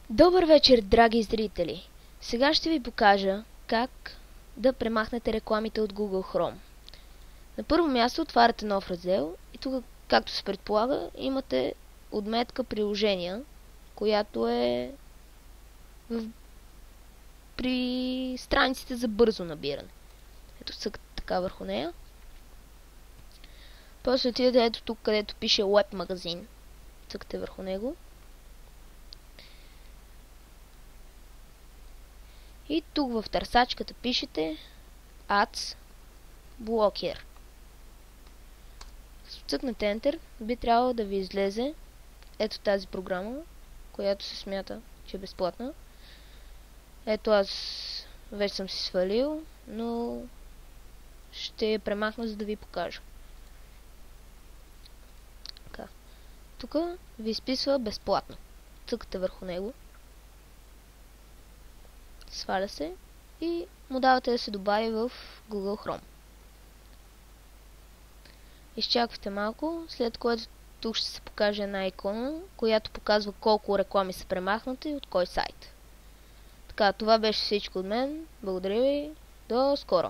Добър вечер, драги зрители! Сега ще ви покажа как да премахнете рекламите от Google Chrome. На първо място отваряте нов раздел и тук, както се предполага, имате отметка приложения, която е при страниците за бързо набиране. Ето цъкате така върху нея. После отидете ето тук, където пише Web магазин. Цъкате върху него. И тук в търсачката пишете Ads Blocker. Цъкнете Enter, би трябвало да ви излезе ето тази програма, която се смята, че е безплатна. Ето аз вече съм си свалил, но ще я премахна, за да ви покажа. Така. Тук ви изписва безплатно. Цъкате върху него. Сваля се и му давате да се добави в Google Chrome. Изчаквате малко, след което тук ще се покаже една икона, която показва колко реклами са премахнати и от кой сайт. Така, това беше всичко от мен. Благодаря ви. До скоро!